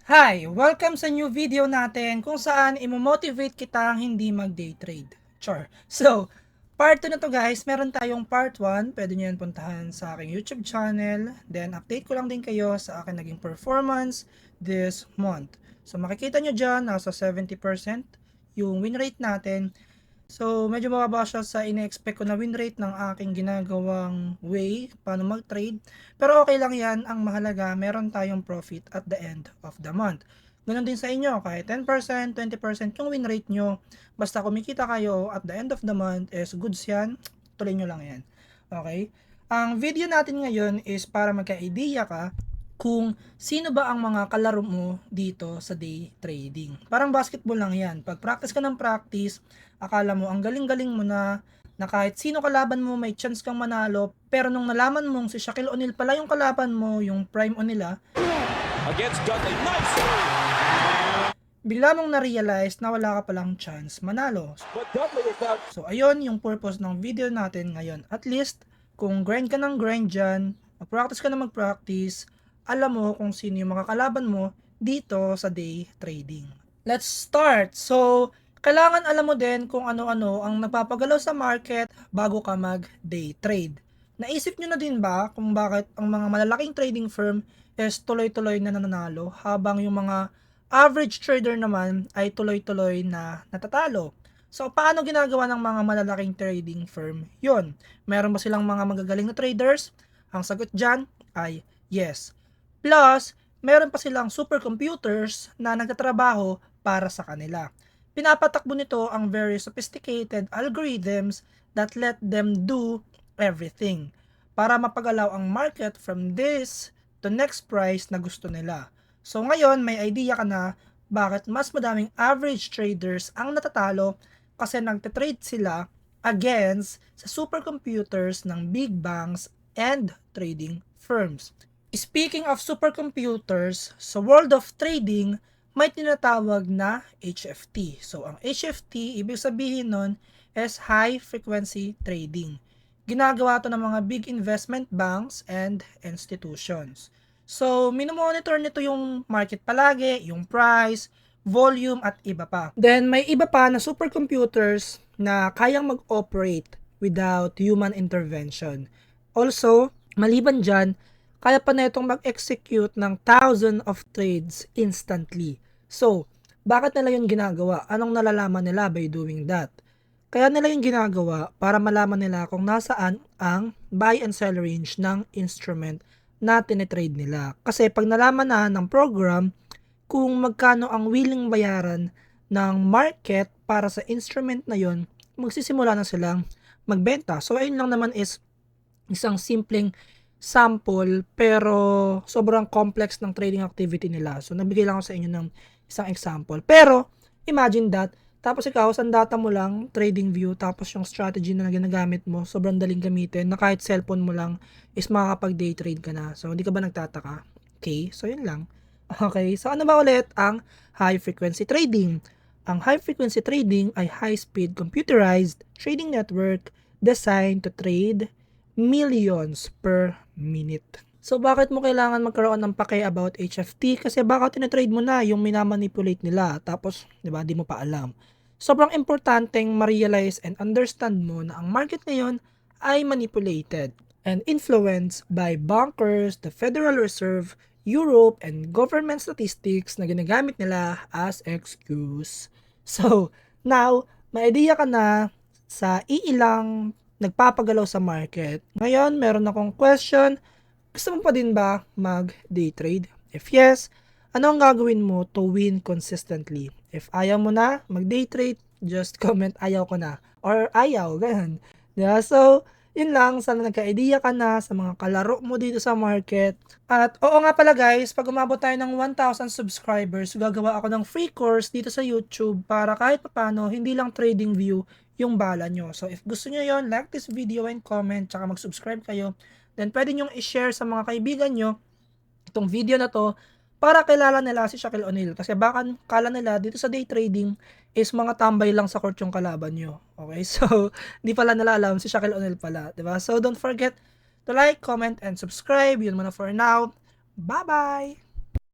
Hi! Welcome sa new video natin kung saan imo-motivate kitang hindi mag-day trade. Char. So, part 2 na to guys. Meron tayong part 1. Pwede nyo yan puntahan sa aking YouTube channel. Then, update ko lang din kayo sa akin naging performance this month. So, makikita nyo dyan, nasa 70% yung win rate natin. So, medyo mababa siya sa ine-expect ko na win rate ng aking ginagawang way paano mag-trade. Pero okay lang yan. Ang mahalaga, meron tayong profit at the end of the month. Ganon din sa inyo, kahit 10%, 20% yung win rate nyo, basta kumikita kayo at the end of the month is goods yan, tuloy nyo lang yan. Okay? Ang video natin ngayon is para magka-idea ka kung sino ba ang mga kalaro mo dito sa day trading. Parang basketball lang yan. Pag practice ka ng practice, akala mo ang galing-galing mo na kahit sino kalaban mo may chance kang manalo, pero nung nalaman mong si Shaquille O'Neal pala yung kalaban mo, yung prime O'Neal Against Dudley, nice! bigla mong na-realize na wala ka palang chance manalo. But Dudley is out. So ayun yung purpose ng video natin ngayon. At least, kung grind ka ng grind dyan, mag-practice ka na mag-practice, alam mo kung sino yung makakalaban mo dito sa day trading. Let's start! So, kailangan alam mo din kung ano-ano ang nagpapagalaw sa market bago ka mag-day trade. Naisip nyo na din ba kung bakit ang mga malalaking trading firm is tuloy-tuloy na nananalo habang yung mga average trader naman ay tuloy-tuloy na natatalo? So, paano ginagawa ng mga malalaking trading firm? Yun, meron ba silang mga magagaling na traders? Ang sagot dyan ay yes. Plus, meron pa silang supercomputers na nagtatrabaho para sa kanila. Pinapatakbo nito ang very sophisticated algorithms that let them do everything para mapagalaw ang market from this to next price na gusto nila. So ngayon, may idea ka na bakit mas madaming average traders ang natatalo kasi nagtitrade sila against sa supercomputers ng big banks and trading firms. Speaking of supercomputers, sa world of trading, may tinatawag na HFT. So, ang HFT, ibig sabihin nun, is high frequency trading. Ginagawa to ng mga big investment banks and institutions. So, minomonitor nito yung market palagi, yung price, volume, at iba pa. Then, may iba pa na supercomputers na kayang mag-operate without human intervention. Also, maliban dyan, kaya pa na itong mag-execute ng thousands of trades instantly. So, bakit nila yun ginagawa? Anong nalalaman nila by doing that? Kaya nila yung ginagawa para malaman nila kung nasaan ang buy and sell range ng instrument na tinitrade nila. Kasi pag nalaman na ng program kung magkano ang willing bayaran ng market para sa instrument na yon, magsisimula na silang magbenta. So, ayun lang naman is isang simpleng sample pero sobrang complex ng trading activity nila. So, nabigay lang ako sa inyo ng isang example. Pero, imagine that, tapos ikaw, sa data mo lang, trading view, tapos yung strategy na ginagamit mo, sobrang daling gamitin, na kahit cellphone mo lang is makakapag-day trade ka na. So, hindi ka ba nagtataka? Okay, so yun lang. Okay, so ano ba ulit ang high frequency trading? Ang high frequency trading ay high-speed computerized trading network designed to trade millions per minute. So, bakit mo kailangan magkaroon ng pake about HFT? Kasi baka tinatrade mo na yung minamanipulate nila. Tapos, di ba, di mo pa alam. Sobrang importanteng ma-realize and understand mo na ang market ngayon ay manipulated and influenced by bankers, the Federal Reserve, Europe, and government statistics na ginagamit nila as excuse. So, now, may idea ka na sa iilang nagpapagalaw sa market. Ngayon, meron akong question. Gusto mo pa din ba mag-day trade? If yes, ano ang gagawin mo to win consistently? If ayaw mo na mag-day trade, just comment ayaw ko na. Or ayaw, ganun. Yeah, so, yun lang. Sana nagka-idea ka na sa mga kalaro mo dito sa market. At oo nga pala guys, pag umabot tayo ng 1,000 subscribers, gagawa ako ng free course dito sa YouTube para kahit papano, hindi lang trading view yung bala nyo. So, if gusto nyo yon, like this video and comment, tsaka mag-subscribe kayo. Then, pwede nyo i-share sa mga kaibigan nyo itong video na to para kilala nila si Shaquille O'Neal. Kasi baka kala nila dito sa day trading is mga tambay lang sa court yung kalaban nyo. Okay? So, di pala nila alam si Shaquille O'Neal pala. Diba? So, don't forget to like, comment, and subscribe. Yun muna for now. Bye-bye!